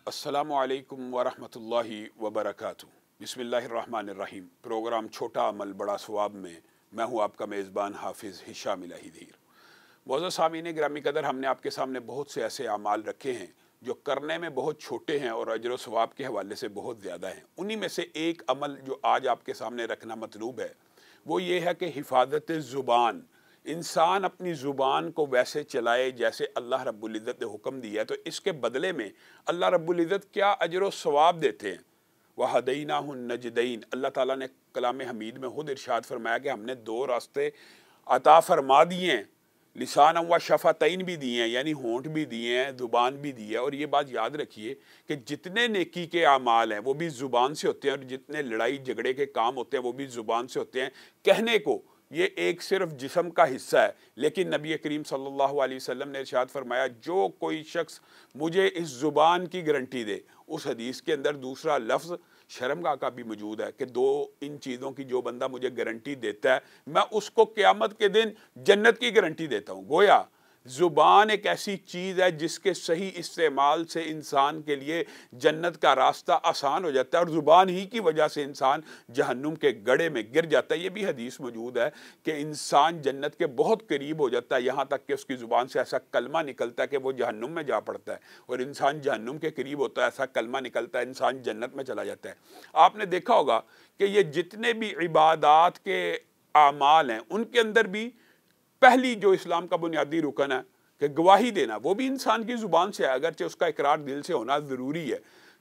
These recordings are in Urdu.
السلام علیکم ورحمۃ اللہ وبرکاتہ۔ بسم اللہ الرحمن الرحیم۔ پروگرام چھوٹا عمل بڑا ثواب میں ہوں آپ کا میزبان حافظ ہشام الہی دھیر۔ معزز سامعین گرامی قدر، ہم نے آپ کے سامنے بہت سے ایسے اعمال رکھے ہیں جو کرنے میں بہت چھوٹے ہیں اور اجر و ثواب کے حوالے سے بہت زیادہ ہیں۔ انہی میں سے ایک عمل جو آج آپ کے سامنے رکھنا مطلوب ہے وہ یہ ہے کہ حفاظت زبان۔ انسان اپنی زبان کو ویسے چلائے جیسے اللہ رب العزت نے حکم دیا ہے، تو اس کے بدلے میں اللہ رب العزت کیا اجر و ثواب دیتے ہیں۔ وَهَدَيْنَاهُ النَّجْدَيْنِ، اللہ تعالیٰ نے کلام حمید میں خود ارشاد فرمایا کہ ہم نے دو راستے عطا فرما دیے ہیں، لسان و شفتین بھی دیے ہیں، یعنی ہونٹ بھی دیے ہیں، زبان بھی دی ہے۔ اور یہ بات یاد رکھیے کہ جتنے نیکی کے اعمال ہیں وہ بھی زبان سے ہوتے ہیں، اور جتنے لڑائی جھگڑے کے کام ہوتے ہیں وہ بھی زبان سے ہوتے ہیں۔ کہنے کو یہ ایک صرف جسم کا حصہ ہے، لیکن نبی کریم صلی اللہ علیہ وسلم نے ارشاد فرمایا جو کوئی شخص مجھے اس زبان کی گارنٹی دے، اس حدیث کے اندر دوسرا لفظ شرمگاہ کا بھی موجود ہے کہ دو ان چیزوں کی جو بندہ مجھے گارنٹی دیتا ہے میں اس کو قیامت کے دن جنت کی گارنٹی دیتا ہوں۔ گویا زبان ایک ایسی چیز ہے جس کے صحیح استعمال سے انسان کے لیے جنت کا راستہ آسان ہو جاتا ہے، اور زبان ہی کی وجہ سے انسان جہنم کے گڑھے میں گر جاتا ہے۔ یہ بھی حدیث موجود ہے کہ انسان جنت کے بہت قریب ہو جاتا ہے، یہاں تک کہ اس کی زبان سے ایسا کلمہ نکلتا ہے کہ وہ جہنم میں جا پڑتا ہے، اور انسان جہنم کے قریب ہوتا ہے، ایسا کلمہ نکلتا ہے انسان جنت میں چلا جاتا ہے۔ آپ نے دیکھا ہوگا کہ یہ جتنے بھی عبادات کے اعمال ہیں ان کے اندر بھی پہلی جو اسلام کا بنیادی رکن ہے کہ گواہی دینا، وہ بھی انسان کی زبان سے ہے، اگرچہ اس کا اقرار دل سے ہونا ضروری ہے۔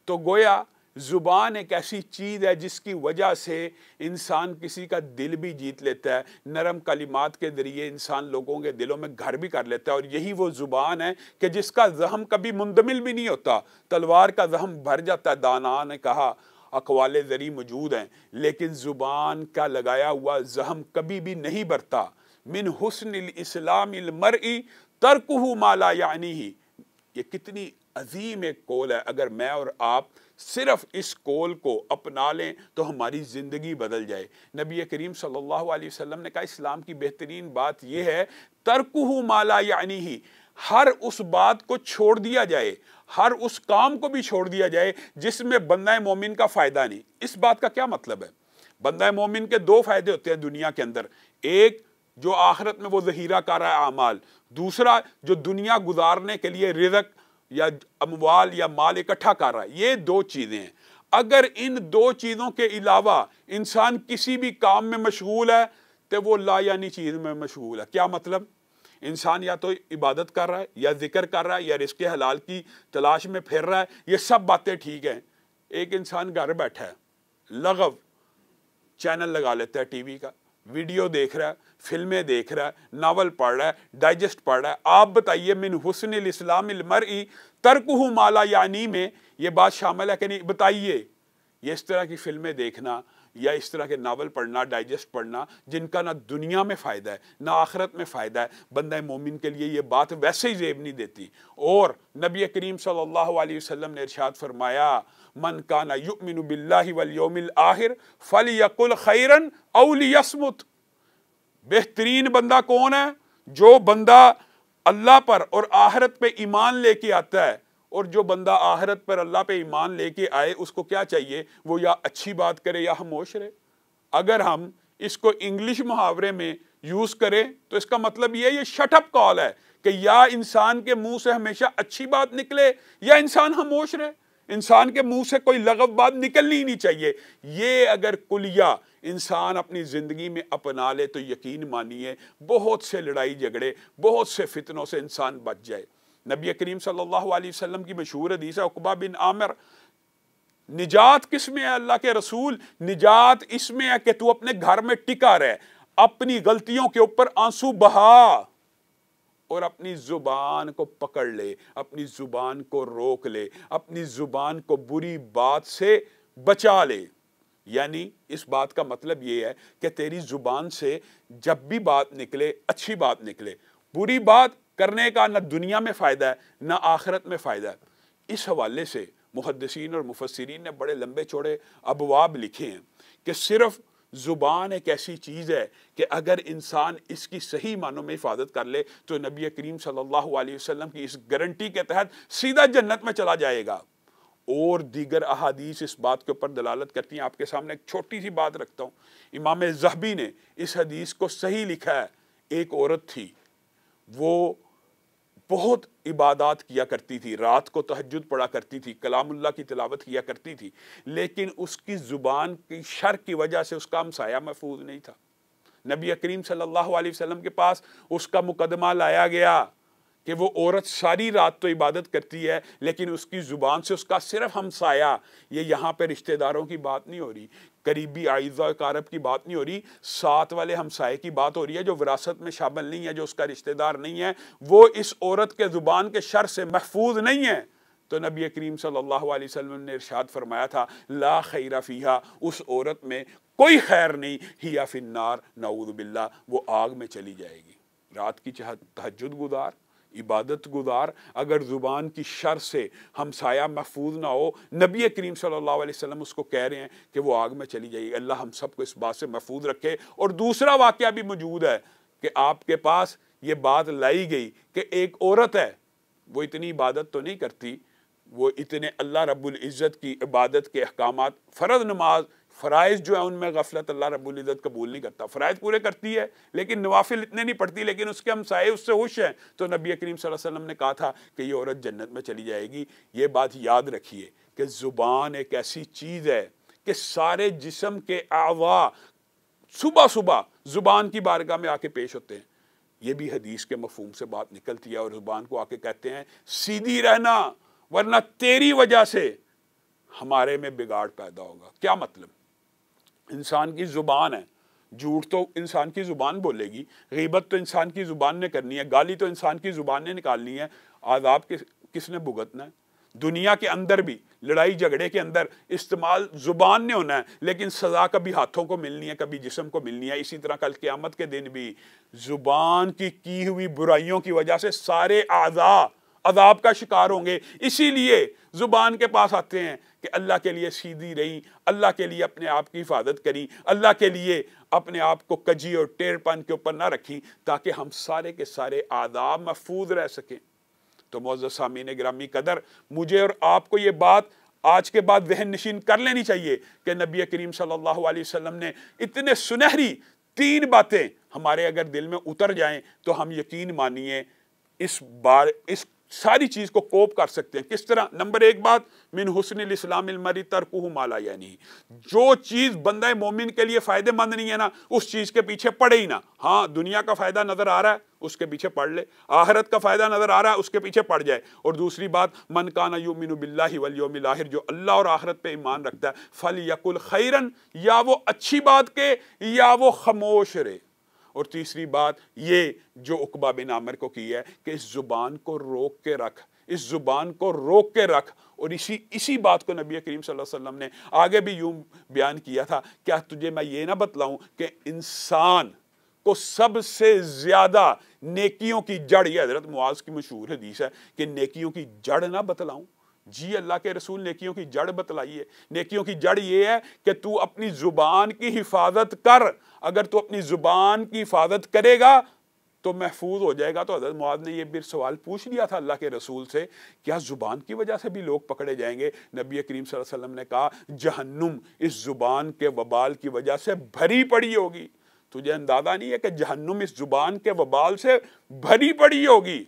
تو گویا زبان ایک ایسی چیز ہے جس کی وجہ سے انسان کسی کا دل بھی جیت لیتا ہے، نرم کلمات کے ذریعے انسان لوگوں کے دلوں میں گھر بھی کر لیتا ہے، اور یہی وہ زبان ہے کہ جس کا زخم کبھی مندمل بھی نہیں ہوتا۔ تلوار کا زخم بھر جاتا ہے، دانا نے کہا، اقوال زری موجود ہیں، لیکن زبان کا لگایا ہوا زخم کبھی بھی نہیں بھرتا۔ من حسن الاسلام المرء ترکہ ما لا یعنیہ، یہ کتنی عظیم ایک قول ہے۔ اگر میں اور آپ صرف اس قول کو اپنا لیں تو ہماری زندگی بدل جائے۔ نبی کریم صلی اللہ علیہ وسلم نے کہا اسلام کی بہترین بات یہ ہے ترکہ ما لا یعنیہ، ہر اس بات کو چھوڑ دیا جائے، ہر اس کام کو بھی چھوڑ دیا جائے جس میں بندہ مومن کا فائدہ نہیں۔ اس بات کا کیا مطلب ہے؟ بندہ مومن کے دو فائدے ہوتے ہیں دنیا کے اندر، ایک جو آخرت میں وہ ذخیرہ کر رہا ہے اعمال، دوسرا جو دنیا گزارنے کے لیے رزق یا اموال یا مال اکٹھا کر رہا ہے۔ یہ دو چیزیں ہیں۔ اگر ان دو چیزوں کے علاوہ انسان کسی بھی کام میں مشغول ہے تو وہ لا یعنی چیز میں مشغول ہے۔ کیا مطلب؟ انسان یا تو عبادت کر رہا ہے، یا ذکر کر رہا ہے، یا رزق حلال کی تلاش میں پھر رہا ہے، یہ سب باتیں ٹھیک ہیں۔ ایک انسان گھر بیٹھا ہے، لغو چینل لگا لیتا ہے ٹی وی کا، ویڈیو دیکھ رہا ہے، فلمیں دیکھ رہا ہے، ناول پڑھ رہا ہے، ڈائجسٹ پڑھ رہا ہے۔ آپ بتائیے من حسن الاسلام المرء ترکہ ما لا یعنی میں یہ بات شامل ہے کہ نہیں؟ بتائیے۔ یہ اس طرح کی فلمیں دیکھنا یا اس طرح کے ناول پڑھنا، ڈائجسٹ پڑھنا، جن کا نہ دنیا میں فائدہ ہے نہ آخرت میں فائدہ ہے، بندہ مومن کے لیے یہ بات ویسے ہی زیب نہیں دیتی۔ اور نبی کریم صلی اللہ علیہ وسلم نے ارشاد فرمایا من کان یؤمن باللہ والیوم الآخر فلیقل خیرا او لیصمت۔ بہترین بندہ کون ہے؟ جو بندہ اللہ پر اور آخرت پہ ایمان لے کے آتا ہے، اور جو بندہ آخرت پر اللہ پہ ایمان لے کے آئے اس کو کیا چاہیے؟ وہ یا اچھی بات کرے یا خاموش رہے۔ اگر ہم اس کو انگلش محاورے میں یوز کریں تو اس کا مطلب یہ شٹ اپ کال ہے کہ یا انسان کے منہ سے ہمیشہ اچھی بات نکلے یا انسان خاموش رہے۔ انسان کے منہ سے کوئی لغو بات نکلنی ہی نہیں چاہیے۔ یہ اگر کلیہ انسان اپنی زندگی میں اپنا لے تو یقین مانیے بہت سے لڑائی جھگڑے، بہت سے فتنوں سے انسان بچ جائے۔ نبی کریم صلی اللہ علیہ وسلم کی مشہور حدیث ہے، عقبہ بن عامر، نجات کس میں ہے اللہ کے رسول؟ نجات اس میں ہے کہ تو اپنے گھر میں ٹکا رہے، اپنی غلطیوں کے اوپر آنسو بہا، اور اپنی زبان کو پکڑ لے، اپنی زبان کو روک لے، اپنی زبان کو بری بات سے بچا لے۔ یعنی اس بات کا مطلب یہ ہے کہ تیری زبان سے جب بھی بات نکلے اچھی بات نکلے، بری بات کرنے کا نہ دنیا میں فائدہ ہے نہ آخرت میں فائدہ ہے۔ اس حوالے سے محدثین اور مفسرین نے بڑے لمبے چوڑے ابواب لکھے ہیں کہ صرف زبان ایک ایسی چیز ہے کہ اگر انسان اس کی صحیح معنوں میں حفاظت کر لے تو نبی کریم صلی اللہ علیہ وسلم کی اس گارنٹی کے تحت سیدھا جنت میں چلا جائے گا۔ اور دیگر احادیث اس بات کے اوپر دلالت کرتی ہیں۔ آپ کے سامنے ایک چھوٹی سی بات رکھتا ہوں، امام ذہبی نے اس حدیث کو صحیح لکھا ہے۔ ایک عورت تھی، وہ بہت عبادات کیا کرتی تھی، رات کو تہجد پڑھا کرتی تھی، کلام اللہ کی تلاوت کیا کرتی تھی، لیکن اس کی زبان کی شر کی وجہ سے اس کا ہمسایہ محفوظ نہیں تھا۔ نبی کریم صلی اللہ علیہ وسلم کے پاس اس کا مقدمہ لایا گیا کہ وہ عورت ساری رات تو عبادت کرتی ہے، لیکن اس کی زبان سے اس کا صرف ہمسایہ، یہ یہاں پہ رشتہ داروں کی بات نہیں ہو رہی، قریبی اعزاء و اقارب کی بات نہیں ہو رہی، ساتھ والے ہمسائے کی بات ہو رہی ہے جو وراثت میں شامل نہیں ہے، جو اس کا رشتہ دار نہیں ہے، وہ اس عورت کے زبان کے شر سے محفوظ نہیں ہے۔ تو نبی کریم صلی اللہ علیہ وسلم نے ارشاد فرمایا تھا، لا خیر فیہا، اس عورت میں کوئی خیر نہیں، ہی فی النار، نعوذ باللہ، وہ آگ میں چلی جائے گی۔ رات کی تہجد گزار، عبادت گزار، اگر زبان کی شر سے ہمسایہ محفوظ نہ ہو، نبی کریم صلی اللہ علیہ وسلم اس کو کہہ رہے ہیں کہ وہ آگ میں چلی جائے گی۔ اللہ ہم سب کو اس بات سے محفوظ رکھے۔ اور دوسرا واقعہ بھی موجود ہے کہ آپ کے پاس یہ بات لائی گئی کہ ایک عورت ہے، وہ اتنی عبادت تو نہیں کرتی، وہ اتنے اللہ رب العزت کی عبادت کے احکامات، فرض نماز، فرائض جو ہیں ان میں غفلت اللہ رب العزت قبول نہیں کرتا، فرائض پورے کرتی ہے لیکن نوافل اتنے نہیں پڑھتی، لیکن اس کے ہمسائے اس سے خوش ہیں۔ تو نبی کریم صلی اللہ علیہ وسلم نے کہا تھا کہ یہ عورت جنت میں چلی جائے گی۔ یہ بات یاد رکھیے کہ زبان ایک ایسی چیز ہے کہ سارے جسم کے اعضاء صبح صبح زبان کی بارگاہ میں آ کے پیش ہوتے ہیں۔ یہ بھی حدیث کے مفہوم سے بات نکلتی ہے، اور زبان کو آ کے کہتے ہیں سیدھی رہنا، ورنہ تیری وجہ سے ہمارے میں بگاڑ پیدا ہوگا۔ کیا مطلب؟ انسان کی زبان ہے، جھوٹ تو انسان کی زبان بولے گی، غیبت تو انسان کی زبان نے کرنی ہے، گالی تو انسان کی زبان نے نکالنی ہے، عذاب کس نے بھگتنا ہے؟ دنیا کے اندر بھی لڑائی جھگڑے کے اندر استعمال زبان نے ہونا ہے، لیکن سزا کبھی ہاتھوں کو ملنی ہے، کبھی جسم کو ملنی ہے۔ اسی طرح کل قیامت کے دن بھی زبان کی ہوئی برائیوں کی وجہ سے سارے اعضاء عذاب کا شکار ہوں گے۔ اسی لیے زبان کے پاس آتے ہیں کہ اللہ کے لیے سیدھی رہیں، اللہ کے لیے اپنے آپ کی حفاظت کریں، اللہ کے لیے اپنے آپ کو کجی اور ٹیڑھ پن کے اوپر نہ رکھیں، تاکہ ہم سارے کے سارے اعضاء محفوظ رہ سکیں۔ تو معزز سامعین گرامی قدر، مجھے اور آپ کو یہ بات آج کے بعد ذہن نشین کر لینی چاہیے کہ نبی کریم صلی اللہ علیہ وسلم نے اتنے سنہری 3 باتیں ہمارے اگر دل میں اتر جائیں تو ہم یقین مانیے اس ساری چیز کو کوپ کر سکتے ہیں۔ کس طرح؟ نمبر 1 بات، من حسن الاسلام المرء ترکہ ما لا یعنی، جو چیز بندہ مومن کے لیے فائدہ مند نہیں ہے نا، اس چیز کے پیچھے پڑے ہی نہ۔ ہاں، دنیا کا فائدہ نظر آ رہا ہے اس کے پیچھے پڑھ لے، آخرت کا فائدہ نظر آ رہا ہے اس کے پیچھے پڑ جائے۔ اور دوسری بات، من کان یؤمن باللہ والیوم الاخر، جو اللہ اور آخرت پہ ایمان رکھتا ہے، فلیقل خیرا، یا وہ اچھی بات کہ یا وہ خاموش رہے۔ اور تیسری بات یہ جو عقبہ بن عامر کو کی ہے کہ اس زبان کو روک کے رکھ، اس زبان کو روک کے رکھ۔ اور اسی بات کو نبی کریم صلی اللہ علیہ وسلم نے آگے بھی یوں بیان کیا تھا، کیا تجھے میں یہ نہ بتلاؤں کہ انسان کو سب سے زیادہ نیکیوں کی جڑ، یہ حضرت معاذ کی مشہور حدیث ہے کہ نیکیوں کی جڑ نہ بتلاؤں؟ جی اللہ کے رسول، نیکیوں کی جڑ بتلائیے۔ نیکیوں کی جڑ یہ ہے کہ تو اپنی زبان کی حفاظت کر۔ اگر تو اپنی زبان کی حفاظت کرے گا تو محفوظ ہو جائے گا۔ تو حضرت معاذ نے یہ بھی سوال پوچھ لیا تھا اللہ کے رسول سے، کیا زبان کی وجہ سے بھی لوگ پکڑے جائیں گے؟ نبی کریم صلی اللہ علیہ وسلم نے کہا، جہنم اس زبان کے وبال کی وجہ سے بھری پڑی ہوگی۔ تجھے اندازہ نہیں ہے کہ جہنم اس زبان کے وبال سے بھری پڑی ہوگی۔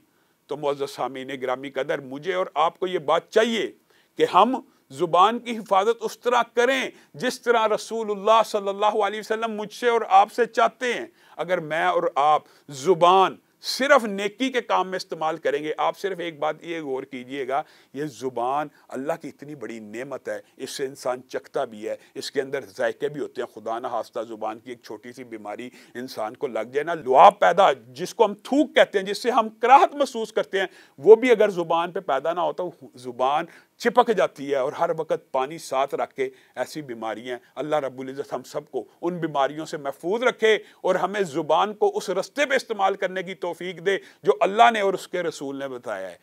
تو معزز سامعین گرامی قدر، مجھے اور آپ کو یہ بات چاہیے کہ ہم زبان کی حفاظت اس طرح کریں جس طرح رسول اللہ صلی اللہ علیہ وسلم مجھ سے اور آپ سے چاہتے ہیں۔ اگر میں اور آپ زبان صرف نیکی کے کام میں استعمال کریں گے، آپ صرف ایک بات یہ غور کیجئے گا، یہ زبان اللہ کی اتنی بڑی نعمت ہے، اس سے انسان چکھتا بھی ہے، اس کے اندر ذائقے بھی ہوتے ہیں۔ خدا نہ خواستہ زبان کی ایک چھوٹی سی بیماری انسان کو لگ جائے نا، لعاب پیدا، جس کو ہم تھوک کہتے ہیں، جس سے ہم کراہت محسوس کرتے ہیں، وہ بھی اگر زبان پہ پیدا نہ ہوتا، زبان چپک جاتی ہے۔ اور ہر وقت پانی ساتھ رکھ کے، ایسی بیماریاں، اللہ رب العزت ہم سب کو ان بیماریوں سے محفوظ رکھے اور ہمیں زبان کو اس رستے پہ استعمال کرنے کی توفیق دے جو اللہ نے اور اس کے رسول نے بتایا ہے۔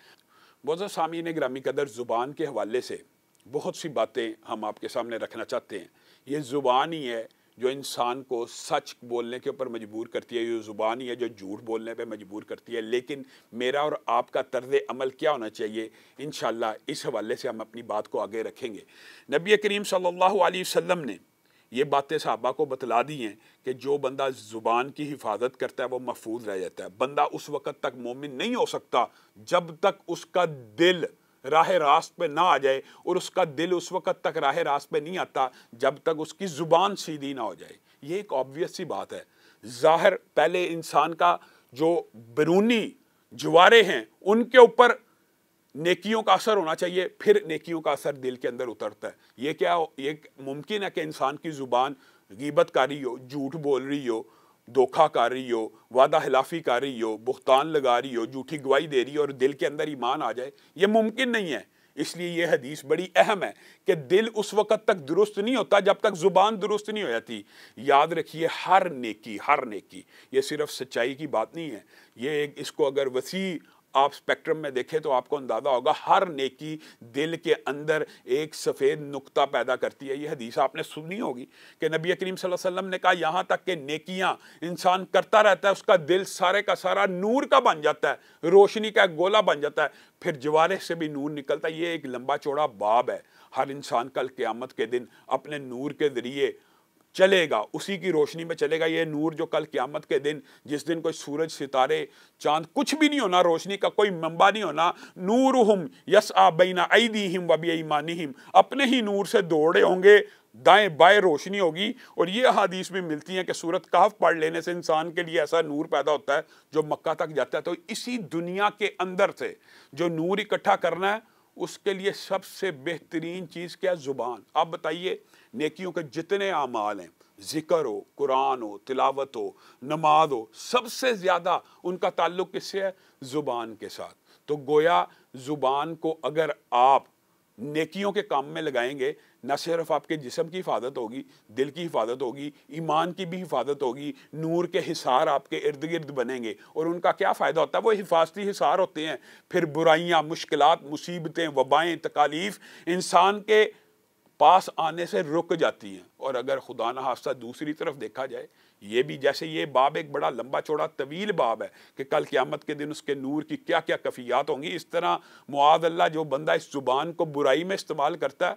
معزز سامعین گرامی قدر، زبان کے حوالے سے بہت سی باتیں ہم آپ کے سامنے رکھنا چاہتے ہیں۔ یہ زبان ہی ہے جو انسان کو سچ بولنے کے اوپر مجبور کرتی ہے، یہ زبان ہی ہے جو جھوٹ بولنے پہ مجبور کرتی ہے۔ لیکن میرا اور آپ کا طرز عمل کیا ہونا چاہیے، انشاءاللہ اس حوالے سے ہم اپنی بات کو آگے رکھیں گے۔ نبی کریم صلی اللہ علیہ وسلم نے یہ باتیں صحابہ کو بتلا دی ہیں کہ جو بندہ زبان کی حفاظت کرتا ہے وہ محفوظ رہ جاتا ہے۔ بندہ اس وقت تک مومن نہیں ہو سکتا جب تک اس کا دل راہ راست پہ نہ آ جائے، اور اس کا دل اس وقت تک راہ راست پہ نہیں آتا جب تک اس کی زبان سیدھی نہ ہو جائے۔ یہ ایک آبویس سی بات ہے۔ ظاہر پہلے انسان کا جو بیرونی جوارے ہیں ان کے اوپر نیکیوں کا اثر ہونا چاہیے، پھر نیکیوں کا اثر دل کے اندر اترتا ہے۔ یہ ممکن ہے کہ انسان کی زبان غیبت کر رہی ہو، جھوٹ بول رہی ہو، دھوکہ کر رہی ہو، وعدہ خلافی کر رہی ہو، بہتان لگا رہی ہو، جھوٹی گواہی دے رہی ہو، اور دل کے اندر ایمان آ جائے؟ یہ ممکن نہیں ہے۔ اس لیے یہ حدیث بڑی اہم ہے کہ دل اس وقت تک درست نہیں ہوتا جب تک زبان درست نہیں ہو جاتی۔ یاد رکھیے، ہر نیکی یہ صرف سچائی کی بات نہیں ہے، یہ اس کو اگر وسیع آپ سپیکٹرم میں دیکھیں تو آپ کو اندازہ ہوگا ہر نیکی دل کے اندر ایک سفید نقطہ پیدا کرتی ہے۔ یہ حدیث آپ نے سنی ہوگی کہ نبی کریم صلی اللہ علیہ وسلم نے کہا یہاں تک کہ نیکیاں انسان کرتا رہتا ہے، اس کا دل سارے کا سارا نور کا بن جاتا ہے، روشنی کا ایک گولا بن جاتا ہے، پھر جوارے سے بھی نور نکلتا ہے۔ یہ ایک لمبا چوڑا باب ہے۔ ہر انسان کل قیامت کے دن اپنے نور کے ذریعے چلے گا، اسی کی روشنی میں چلے گا۔ یہ نور جو کل قیامت کے دن، جس دن کوئی سورج ستارے چاند کچھ بھی نہیں ہونا، روشنی کا کوئی منبع نہیں ہونا، نورہم یسعی بین ایدیہم و بایمانہم، اپنے ہی نور سے دوڑے ہوں گے، دائیں بائیں روشنی ہوگی۔ اور یہ احادیث بھی ملتی ہیں کہ سورۃ کہف پڑھ لینے سے انسان کے لیے ایسا نور پیدا ہوتا ہے جو مکہ تک جاتا ہے۔ تو اسی دنیا کے اندر سے جو نور اکٹھا کرنا ہے، اس کے لیے سب سے بہترین چیز کیا؟ زبان۔ آپ بتائیے، نیکیوں کے جتنے اعمال ہیں، ذکر ہو، قرآن ہو، تلاوت ہو، نماز ہو، سب سے زیادہ ان کا تعلق کس سے ہے؟ زبان کے ساتھ۔ تو گویا زبان کو اگر آپ نیکیوں کے کام میں لگائیں گے، نہ صرف آپ کے جسم کی حفاظت ہوگی، دل کی حفاظت ہوگی، ایمان کی بھی حفاظت ہوگی، نور کے حصار آپ کے ارد گرد بنیں گے۔ اور ان کا کیا فائدہ ہوتا ہے؟ وہ حفاظتی حصار ہوتے ہیں، پھر برائیاں، مشکلات، مصیبتیں، وبائیں، تکالیف انسان کے پاس آنے سے رک جاتی ہیں۔ اور اگر خدا نہ خواستہ دوسری طرف دیکھا جائے، یہ بھی جیسے یہ باب ایک بڑا لمبا چوڑا طویل باب ہے کہ کل قیامت کے دن اس کے نور کی کیا کیا کیفیات ہوں گی، اس طرح معاذ اللہ جو بندہ اس زبان کو برائی میں استعمال کرتا ہے،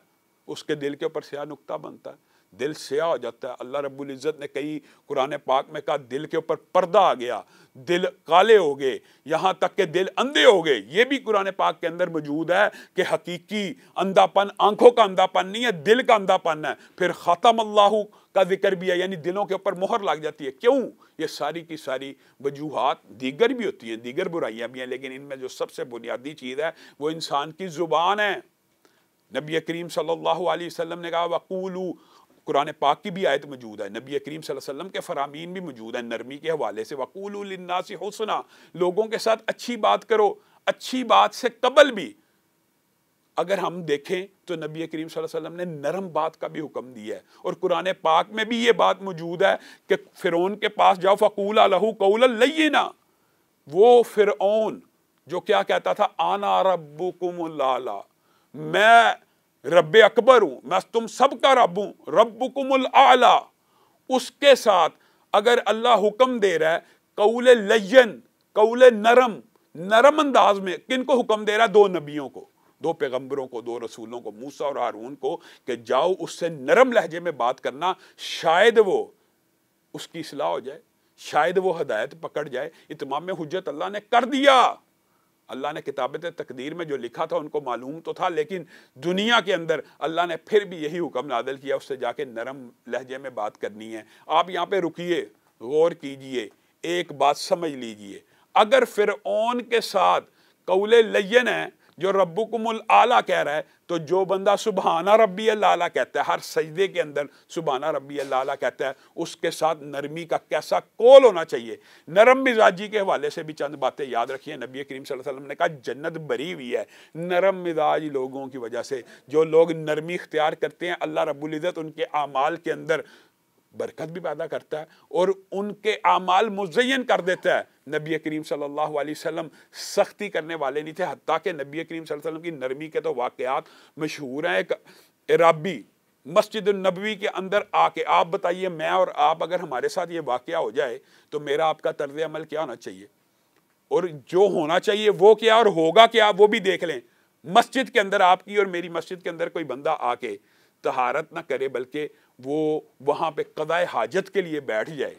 اس کے دل کے اوپر سیاہ نقطہ بنتا ہے، دل سیاہ ہو جاتا ہے۔ اللہ رب العزت نے کئی قرآن پاک میں کہا دل کے اوپر پردہ آ گیا، دل کالے ہو گئے، یہاں تک کہ دل اندھے ہو گئے۔ یہ بھی قرآن پاک کے اندر موجود ہے کہ حقیقی اندھا پن آنکھوں کا اندھا پن نہیں ہے، دل کا اندھا پن ہے۔ پھر ختم اللہ کا ذکر بھی ہے، یعنی دلوں کے اوپر مہر لگ جاتی ہے۔ کیوں؟ یہ ساری کی ساری وجوہات دیگر بھی ہوتی ہیں، دیگر برائیاں بھی ہیں، لیکن ان میں جو سب سے بنیادی چیز ہے وہ انسان کی زبان ہے۔ نبی کریم صلی اللہ علیہ وسلم نے کہا وَقُولُوا، قرآن پاک کی بھی آیت موجود ہے، نبی کریم صلی اللہ علیہ وسلم کے فرامین بھی موجود ہیں نرمی کے حوالے سے، وَقُولُوا لِلنَّاسِ حُسْنًا، لوگوں کے ساتھ اچھی بات کرو۔ اچھی بات سے قبل بھی اگر ہم دیکھیں تو نبی کریم صلی اللہ علیہ وسلم نے نرم بات کا بھی حکم دیا ہے، اور قرآن پاک میں بھی یہ بات موجود ہے کہ فرعون کے پاس جاؤ فَقُولَا لَهُ قَوْلًا لَيِّنًا، وہ فرعون جو کیا کہتا تھا، آنا ربکم الاعلیٰ، میں رب اکبر ہوں، میں تم سب کا رب ہوں، ربکم الاعلیٰ، اس کے ساتھ اگر اللہ حکم دے رہا ہے قول لین، قول نرم، نرم انداز میں، کن کو حکم دے رہا ہے؟ دو نبیوں کو، دو پیغمبروں کو، دو رسولوں کو، موسیٰ اور ہارون کو، کہ جاؤ اس سے نرم لہجے میں بات کرنا، شاید وہ اس کی اصلاح ہو جائے، شاید وہ ہدایت پکڑ جائے۔ اتمام حجت اللہ نے کر دیا، اللہ نے کتابت تقدیر میں جو لکھا تھا ان کو معلوم تو تھا، لیکن دنیا کے اندر اللہ نے پھر بھی یہی حکم نازل کیا، اس سے جا کے نرم لہجے میں بات کرنی ہے۔ آپ یہاں پہ رکیے، غور کیجئے، ایک بات سمجھ لیجئے، اگر فرعون کے ساتھ قول لین ہے جو ربکم الاعلیٰ کہہ رہا ہے، تو جو بندہ سبحانہ ربی الاعلیٰ کہتا ہے، ہر سجدے کے اندر سبحانہ ربی الاعلیٰ کہتا ہے، اس کے ساتھ نرمی کا کیسا کول ہونا چاہیے۔ نرم مزاجی کے حوالے سے بھی چند باتیں یاد رکھیے۔ نبی کریم صلی اللہ علیہ وسلم نے کہا جنت بھری ہوئی ہے نرم مزاج لوگوں کی وجہ سے۔ جو لوگ نرمی اختیار کرتے ہیں، اللہ رب العزت ان کے اعمال کے اندر برکت بھی پیدا کرتا ہے اور ان کے اعمال مزین کر دیتا ہے۔ نبی کریم صلی اللہ علیہ وسلم سختی کرنے والے نہیں تھے، حتیٰ کہ نبی کریم صلی اللہ علیہ وسلم کی نرمی کے تو واقعات مشہور ہیں۔ ایک عرابی مسجد النبوی کے اندر آ کے آپ بتائیے، میں اور آپ اگر ہمارے ساتھ یہ واقعہ ہو جائے تو میرا آپ کا طرز عمل کیا ہونا چاہیے، اور جو ہونا چاہیے وہ کیا اور ہوگا کیا وہ بھی دیکھ لیں۔ مسجد کے اندر، آپ کی اور میری مسجد کے اندر کوئی بندہ آ کے طہارت نہ کرے بلکہ وہ وہاں پہ قضاء حاجت کے لیے بیٹھ جائے،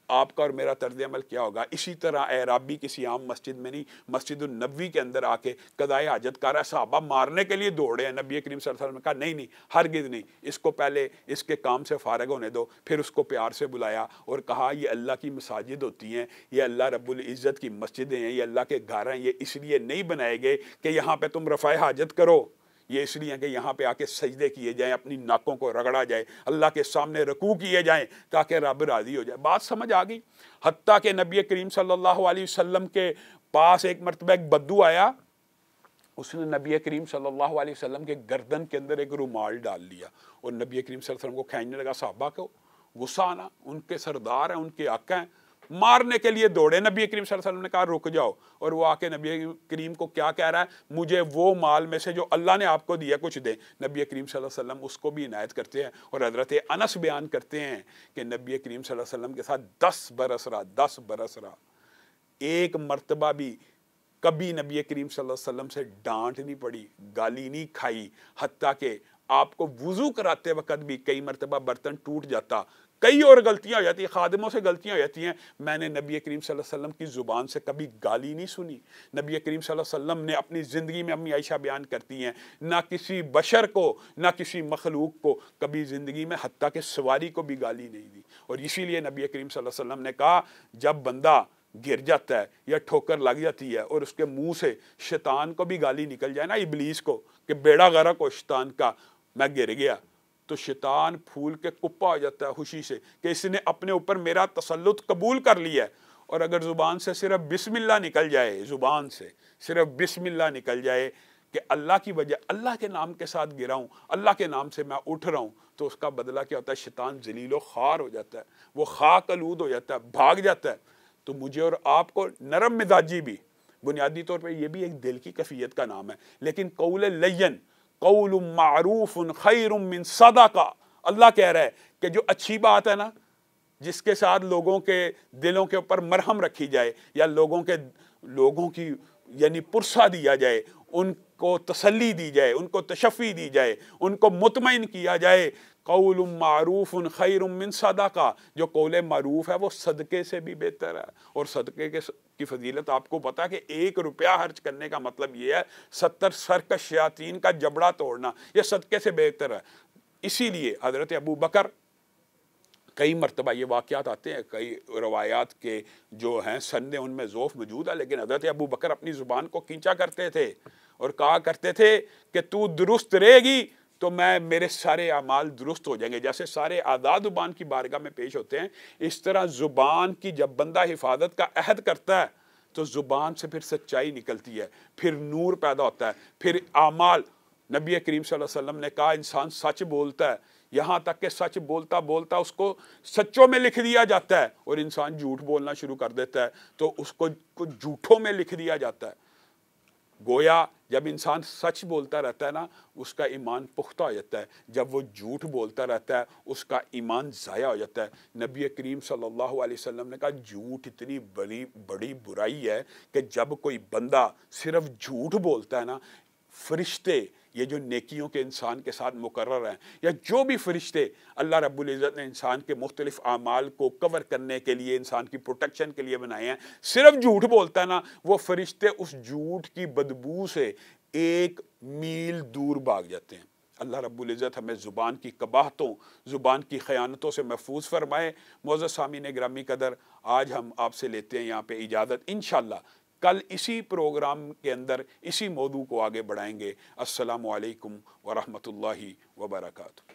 آپ کا اور میرا طرز عمل کیا ہوگا؟ اسی طرح اعرابی کسی عام مسجد میں نہیں، مسجد النبوی کے اندر آ کے قضاء حاجت کر رہا ہے، صحابہ مارنے کے لیے دوڑے ہیں، نبی کریم صلی اللہ علیہ وسلم نے کہا نہیں نہیں، ہرگز نہیں، اس کو پہلے اس کے کام سے فارغ ہونے دو۔ پھر اس کو پیار سے بلایا اور کہا یہ اللہ کی مساجد ہوتی ہیں، یہ اللہ رب العزت کی مسجدیں ہیں، یہ اللہ کے گھر ہیں، یہ اس لیے نہیں بنائے گئے کہ یہاں پہ تم رفع حاجت کرو، یہ اس لیے کہ یہاں پہ آ کے سجدے کیے جائیں، اپنی ناکوں کو رگڑا جائے، اللہ کے سامنے رکوع کیے جائیں تاکہ رب راضی ہو جائے۔ بات سمجھ آ گئی؟ حتیٰ کہ نبی کریم صلی اللہ علیہ وسلم کے پاس ایک مرتبہ ایک بدو آیا، اس نے نبی کریم صلی اللہ علیہ وسلم کے گردن کے اندر ایک رومال ڈال لیا اور نبی کریم صلی اللہ علیہ وسلم کو کھینچنے لگا۔ صحابہ کو غصہ آنا، ان کے سردار ہیں، ان کے آقا ہیں، مارنے کے لیے دوڑے۔ نبی کریم صلی اللہ علیہ وسلم نے کہا رک جاؤ، اور وہ آ کے نبی کریم کو کیا کہہ رہا ہے؟ مجھے وہ مال میں سے جو اللہ نے آپ کو دیا کچھ دیں۔ نبی کریم صلی اللہ علیہ وسلم اس کو بھی عنایت کرتے ہیں، اور حضرت انس بیان کرتے ہیں کہ نبی کریم صلی اللہ علیہ وسلم کے ساتھ 10 برس رہا، 10 برس رہا، ایک مرتبہ بھی کبھی نبی کریم صلی اللہ علیہ وسلم سے ڈانٹ نہیں پڑی، گالی نہیں کھائی، حتیٰ کہ آپ کو وضو کراتے وقت بھی کئی مرتبہ برتن ٹوٹ جاتا، کئی اور غلطیاں ہو جاتی ہیں، خادموں سے غلطیاں ہو جاتی ہیں، میں نے نبی کریم صلی اللہ علیہ وسلم کی زبان سے کبھی گالی نہیں سنی۔ نبی کریم صلی اللہ علیہ وسلم نے اپنی زندگی میں، امی عائشہ بیان کرتی ہیں، نہ کسی بشر کو، نہ کسی مخلوق کو کبھی زندگی میں حتیٰ کہ سواری کو بھی گالی نہیں دی۔ اور اسی لیے نبی کریم صلی اللہ علیہ وسلم نے کہا جب بندہ گر جاتا ہے یا ٹھوکر لگ جاتی ہے اور اس کے منہ سے شیطان کو بھی گالی نکل جائے نا، ابلیس کو، کہ بیڑا غرق ہو شیطان کا، میں گر گیا، تو شیطان پھول کے کپا ہو جاتا ہے خوشی سے کہ اس نے اپنے اوپر میرا تسلط قبول کر لیا ہے۔ اور اگر زبان سے صرف بسم اللہ نکل جائے، زبان سے صرف بسم اللہ نکل جائے کہ اللہ کی وجہ، اللہ کے نام کے ساتھ گرا ہوں، اللہ کے نام سے میں اٹھ رہا ہوں، تو اس کا بدلہ کیا ہوتا ہے؟ شیطان ذلیل و خوار ہو جاتا ہے، وہ خاک آلود ہو جاتا ہے، بھاگ جاتا ہے۔ تو مجھے اور آپ کو نرم مزاجی بھی بنیادی طور پہ یہ بھی ایک دل کی کیفیت کا نام ہے، لیکن قول لین قول معروف خیر من صدقہ، اللہ کہہ رہا ہے کہ جو اچھی بات ہے نا، جس کے ساتھ لوگوں کے دلوں کے اوپر مرہم رکھی جائے، یا لوگوں کی یعنی پرسہ دیا جائے، ان کو تسلی دی جائے، ان کو تشفی دی جائے، ان کو مطمئن کیا جائے، قول معروف خیر من صدقہ، جو قول معروف ہے وہ صدقے سے بھی بہتر ہے۔ اور صدقے کی فضیلت آپ کو پتا ہے کہ 1 روپیہ خرچ کرنے کا مطلب یہ ہے 70 سرکش شیاطین کا جبڑا توڑنا، یہ صدقے سے بہتر ہے۔ اسی لیے حضرت ابو بکر، کئی مرتبہ یہ واقعات آتے ہیں، کئی روایات کے جو ہیں سندیں ان میں ضعف موجود ہے، لیکن حضرت ابو بکر اپنی زبان کو کھینچا کرتے تھے اور کہا کرتے تھے کہ تو درست رہے گی تو میرے سارے اعمال درست ہو جائیں گے۔ جیسے سارے آزاد زبان کی بارگاہ میں پیش ہوتے ہیں، اس طرح زبان کی جب بندہ حفاظت کا عہد کرتا ہے تو زبان سے پھر سچائی نکلتی ہے، پھر نور پیدا ہوتا ہے، پھر اعمال۔ نبی کریم صلی اللہ علیہ وسلم نے کہا انسان سچ بولتا ہے، یہاں تک کہ سچ بولتا بولتا اس کو سچوں میں لکھ دیا جاتا ہے، اور انسان جھوٹ بولنا شروع کر دیتا ہے تو اس کو جھوٹوں میں لکھ دیا جاتا ہے۔ گویا جب انسان سچ بولتا رہتا ہے نا، اس کا ایمان پختہ ہو جاتا ہے، جب وہ جھوٹ بولتا رہتا ہے اس کا ایمان ضائع ہو جاتا ہے۔ نبی کریم صلی اللہ علیہ وسلم نے کہا جھوٹ اتنی بڑی برائی ہے کہ جب کوئی بندہ صرف جھوٹ بولتا ہے نا، فرشتے یہ جو نیکیوں کے انسان کے ساتھ مقرر ہیں، یا جو بھی فرشتے اللہ رب العزت نے انسان کے مختلف اعمال کو کور کرنے کے لیے، انسان کی پروٹیکشن کے لیے بنائے ہیں، صرف جھوٹ بولتا ہے نا، وہ فرشتے اس جھوٹ کی بدبو سے 1 میل دور بھاگ جاتے ہیں۔ اللہ رب العزت ہمیں زبان کی قباحتوں، زبان کی خیانتوں سے محفوظ فرمائے۔ معزز سامعین گرامی قدر، آج ہم آپ سے لیتے ہیں یہاں پہ اجازت، انشاءاللہ کل اسی پروگرام کے اندر اسی موضوع کو آگے بڑھائیں گے۔ السلام علیکم ورحمۃ اللہ وبرکاتہ۔